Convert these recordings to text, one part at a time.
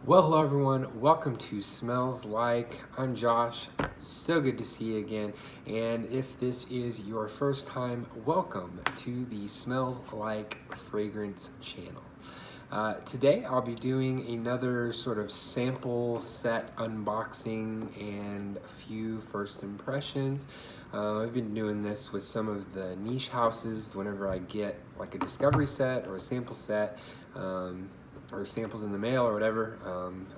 Well, hello everyone. Welcome to Smells Like. I'm Josh. So good to see you again. And if this is your first time, welcome to the Smells Like Fragrance channel. Today I'll be doing another sort of sample set unboxing and a few first impressions. I've been doing this with some of the niche houses whenever I get like a discovery set or a sample set. Or samples in the mail or whatever.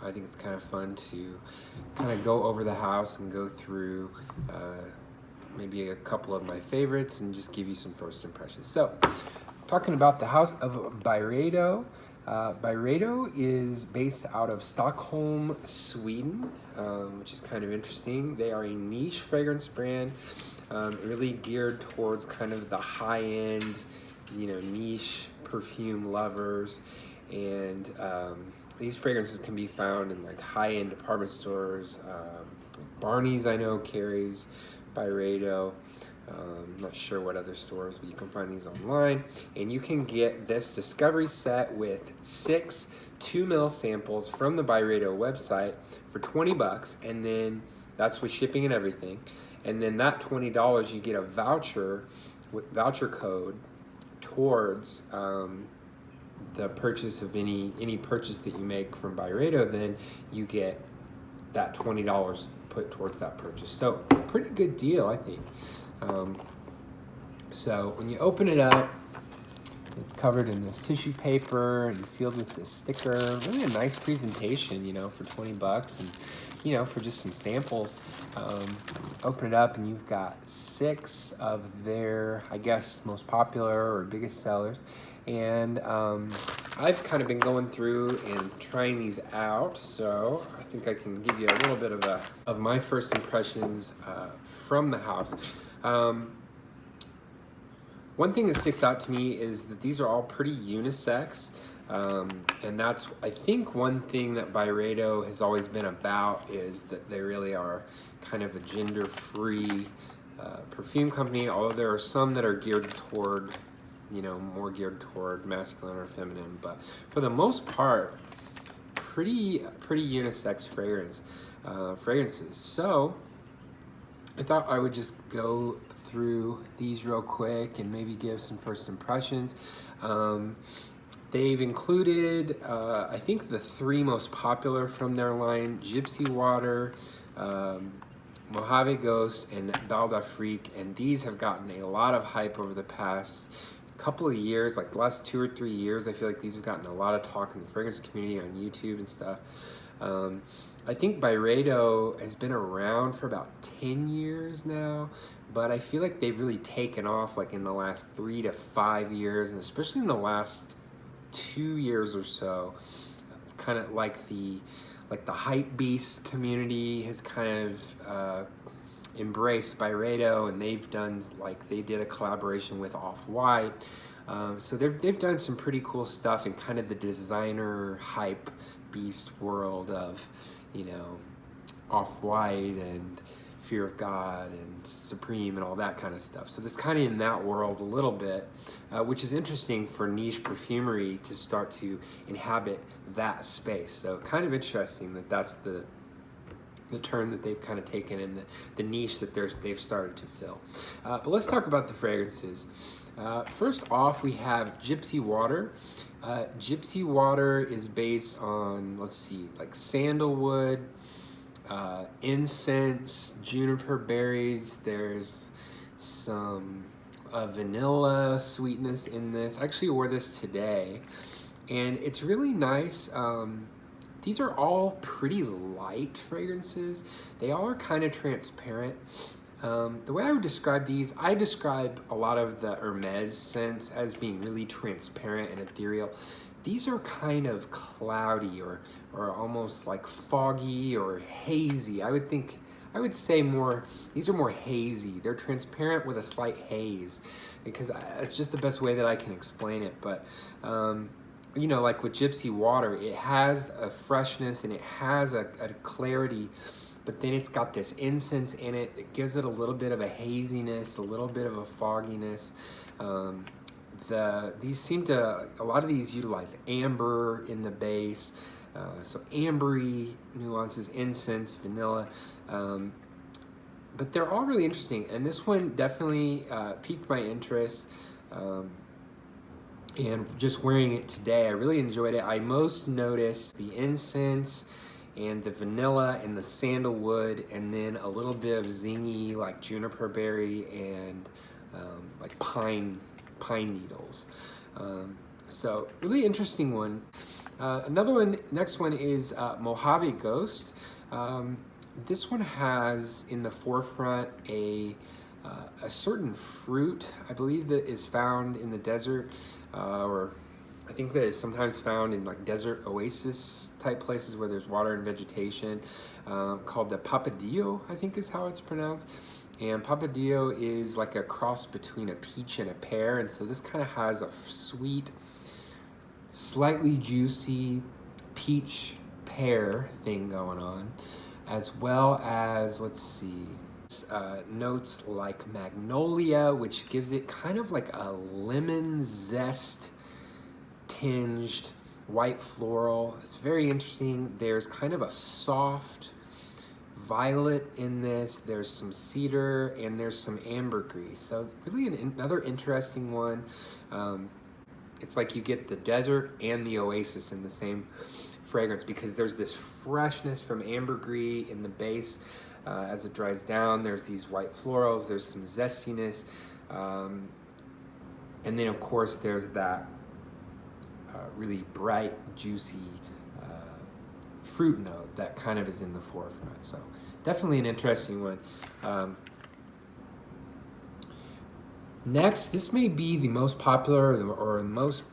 I think it's kind of fun to kind of go over the house and go through maybe a couple of my favorites and just give you some first impressions. So, talking about the house of Byredo. Byredo is based out of Stockholm, Sweden, which is kind of interesting. They are a niche fragrance brand, really geared towards kind of the high-end, niche perfume lovers. And these fragrances can be found in like high-end department stores. Barney's I know carries Byredo. Not sure what other stores, but you can find these online. And you can get this discovery set with 6 2 ml samples from the Byredo website for 20 bucks, and then that's with shipping and everything. And then that $20 you get a voucher with voucher code towards the purchase of any purchase that you make from Byredo. Then you get that $20 put towards that purchase. So pretty good deal, I think. So when you open it up, it's covered in this tissue paper and sealed with this sticker. Really a nice presentation, for 20 bucks and, for just some samples. Open it up and you've got 6 of their, I guess, most popular or biggest sellers. And I've kind of been going through and trying these out, so I think I can give you a little bit of my first impressions from the house. One thing that sticks out to me is that these are all pretty unisex, and that's, I think, one thing that Byredo has always been about, is that they really are kind of a gender-free perfume company, although there are some that are geared toward more geared toward masculine or feminine, but for the most part, pretty unisex fragrances. So I thought I would just go through these real quick and maybe give some first impressions. They've included, I think, the 3 most popular from their line: Gypsy Water, Mojave Ghost, and Bal d'Afrique, and these have gotten a lot of hype over the past couple of years, like the last 2 or 3 years. I feel like these have gotten a lot of talk in the fragrance community on YouTube and stuff. I think Byredo has been around for about 10 years now, but I feel like they've really taken off like in the last 3 to 5 years, and especially in the last 2 years or so. Kind of like the hype beast community has kind of embraced Byredo, and they did a collaboration with Off-White. So they've done some pretty cool stuff in kind of the designer hype beast world of, Off-White and Fear of God and Supreme and all that kind of stuff. So it's kind of in that world a little bit, which is interesting for niche perfumery to start to inhabit that space. So kind of interesting that that's the turn that they've kind of taken in the niche that they've started to fill. But let's talk about the fragrances. First off, we have Gypsy Water. Gypsy Water is based on, like sandalwood, incense, juniper berries. There's some vanilla sweetness in this. I actually wore this today, and it's really nice. These are all pretty light fragrances. They all are kind of transparent. The way I would describe these, I describe a lot of the Hermes scents as being really transparent and ethereal. These are kind of cloudy or almost like foggy or hazy. I would say these are more hazy. They're transparent with a slight haze, because it's just the best way that I can explain it. But like with Gypsy Water, it has a freshness and it has a clarity, but then it's got this incense in it. It gives it a little bit of a haziness, a little bit of a fogginess. A lot of these utilize amber in the base. So ambery nuances, incense, vanilla. But they're all really interesting, and this one definitely piqued my interest. And just wearing it today, I really enjoyed it. I most noticed the incense and the vanilla and the sandalwood, and then a little bit of zingy like juniper berry and like pine needles. So really interesting one. Another one, next one is Mojave Ghost. This one has in the forefront a certain fruit, I believe, that is found in the desert, or I think that is sometimes found in like desert oasis type places where there's water and vegetation, called the papadillo, I think is how it's pronounced. And papadillo is like a cross between a peach and a pear, and so this kind of has a sweet, slightly juicy peach pear thing going on, as well as, let's see, notes like magnolia, which gives it kind of like a lemon zest tinged white floral. It's very interesting. There's kind of a soft violet in this, there's some cedar, and there's some ambergris. So really another interesting one. It's like you get the desert and the oasis in the same fragrance, because there's this freshness from ambergris in the base. As it dries down, there's these white florals, there's some zestiness, and then of course there's that really bright, juicy fruit note that kind of is in the forefront. So definitely an interesting one. Next, this may be the most popular or the most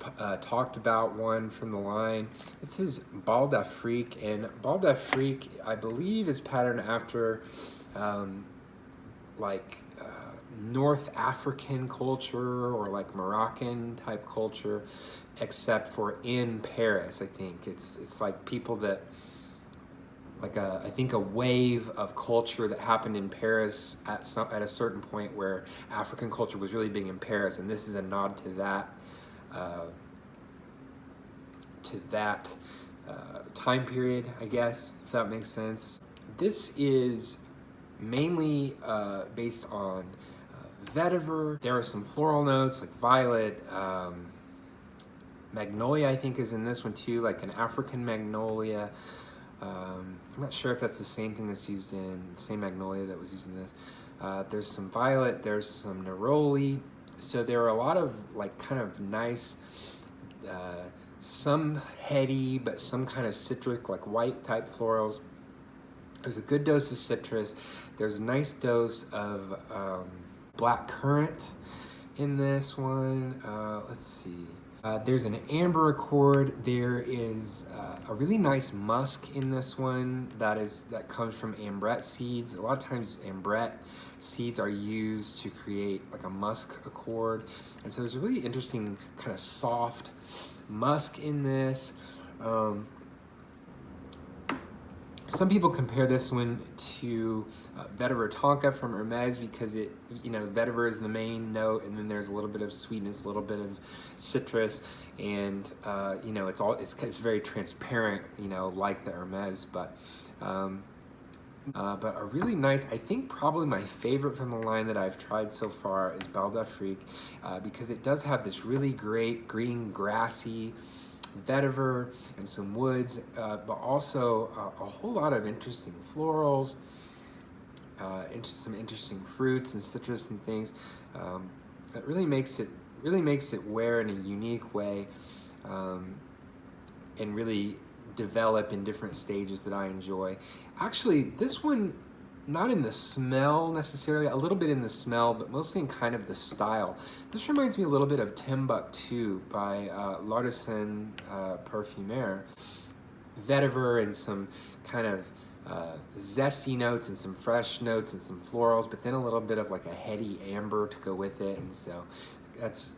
talked about one from the line. This is Bal d'Afrique, and Bal d'Afrique, I believe, is patterned after North African culture or like Moroccan type culture, except for in Paris. I think it's like people that, like I think a wave of culture that happened in Paris at a certain point where African culture was really big in Paris, and this is a nod to that time period, I guess, if that makes sense. This is mainly based on vetiver. There are some floral notes like violet, magnolia I think is in this one too, like an African magnolia. I'm not sure if that's the same thing that's used in the same magnolia that was used in this. There's some violet, there's some neroli. So there are a lot of like kind of nice, some heady, but some kind of citric, like white type florals. There's a good dose of citrus. There's a nice dose of black currant in this one. Let's see. There's an amber accord. There is a really nice musk in this one that comes from ambrette seeds. A lot of times ambrette seeds are used to create like a musk accord, and so there's a really interesting kind of soft musk in this. Some people compare this one to vetiver tonka from Hermes, because vetiver is the main note, and then there's a little bit of sweetness, a little bit of citrus, and it's very transparent, like the Hermes, but a really nice, I think probably my favorite from the line that I've tried so far is Bal d'Afrique, because it does have this really great green grassy vetiver and some woods, but also a whole lot of interesting florals, some interesting fruits and citrus and things. That really makes it wear in a unique way, and really develop in different stages that I enjoy. Actually, this one, not in the smell necessarily, a little bit in the smell, but mostly in kind of the style. This reminds me a little bit of Timbuktu by L'Artisan Parfumeur. Vetiver and some kind of zesty notes and some fresh notes and some florals, but then a little bit of like a heady amber to go with it, and so that's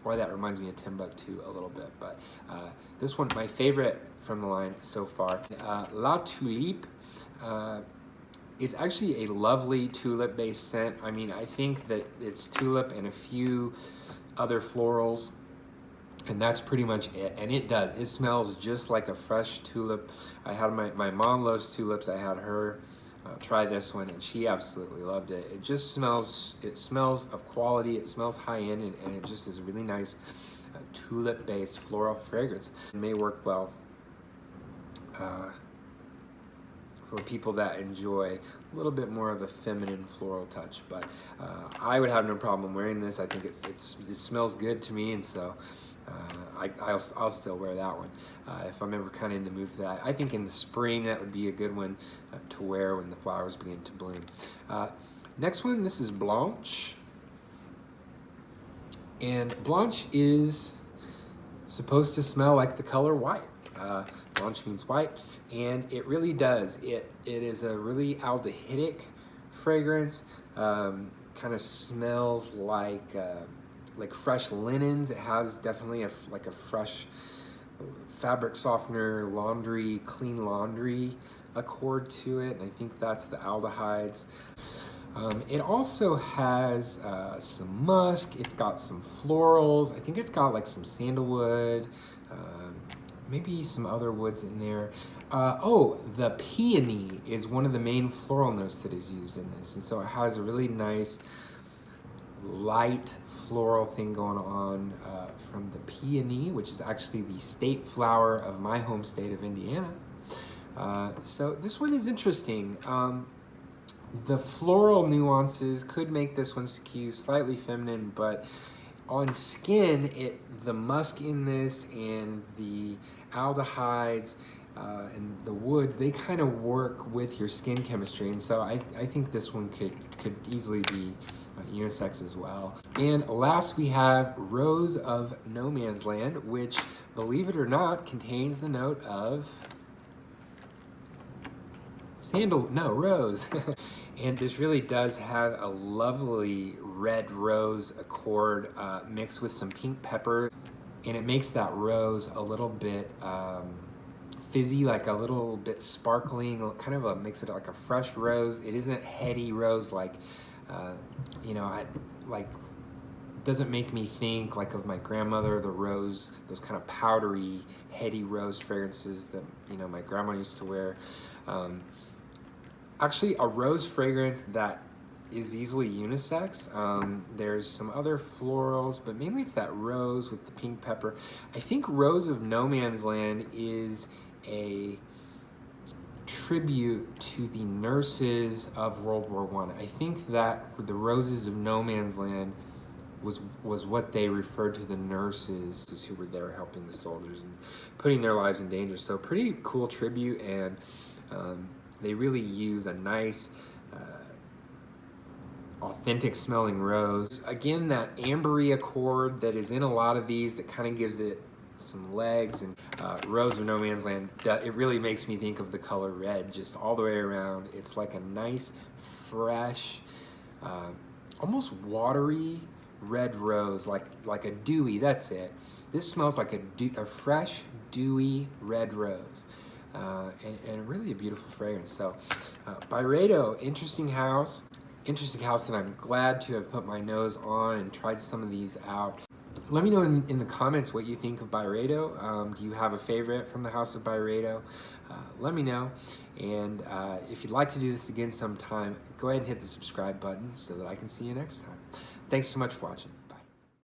why that reminds me of Timbuktu a little bit. But this one, my favorite from the line so far. La Tulipe is actually a lovely tulip-based scent. I mean, I think that it's tulip and a few other florals And that's pretty much it. And it smells just like a fresh tulip. I had my mom loves tulips. I had her try this one, and she absolutely loved it. It smells of quality, it smells high end, and it just is a really nice tulip based floral fragrance. It may work well for people that enjoy a little bit more of a feminine floral touch, but I would have no problem wearing this. I think it smells good to me, and so I'll still wear that one if I'm ever kind of in the mood for that. I think in the spring that would be a good one to wear when the flowers begin to bloom. Next one, this is Blanche, and Blanche is supposed to smell like the color white. Blanche means white, and it really does. It is a really aldehydic fragrance. Kind of smells like fresh linens. It has definitely a fresh fabric softener, clean laundry accord to it, and I think that's the aldehydes. It also has some musk. It's got some florals. I think it's got like some sandalwood, maybe some other woods in there. Oh, the peony is one of the main floral notes that is used in this, and so it has a really nice light floral thing going on from the peony, which is actually the state flower of my home state of Indiana. So this one is interesting. The floral nuances could make this one skew slightly feminine, but on skin, the musk in this and the aldehydes and the woods, they kind of work with your skin chemistry, and so I think this one could easily be unisex as well. And last we have Rose of No Man's Land, which, believe it or not, contains the note of rose. And this really does have a lovely red rose accord mixed with some pink pepper, and it makes that rose a little bit fizzy, like a little bit sparkling, kind of makes it like a fresh rose. It isn't heady rose like doesn't make me think like of my grandmother, the rose, those kind of powdery, heady rose fragrances that my grandma used to wear. Actually, a rose fragrance that is easily unisex. There's some other florals, but mainly it's that rose with the pink pepper. I think Rose of No Man's Land is a tribute to the nurses of World War I. I think that the Roses of No Man's Land was what they referred to the nurses who were there helping the soldiers and putting their lives in danger. So pretty cool tribute, and they really use a nice authentic smelling rose. Again, that ambery accord that is in a lot of these that kind of gives it some legs, and Rose of No Man's Land, it really makes me think of the color red just all the way around. It's like a nice, fresh, almost watery red rose, like a dewy, that's it. This smells like a fresh, dewy red rose. And really a beautiful fragrance. So Byredo, interesting house that I'm glad to have put my nose on and tried some of these out. Let me know in the comments what you think of Byredo. Do you have a favorite from the house of Byredo? Let me know. And if you'd like to do this again sometime, go ahead and hit the subscribe button so that I can see you next time. Thanks so much for watching.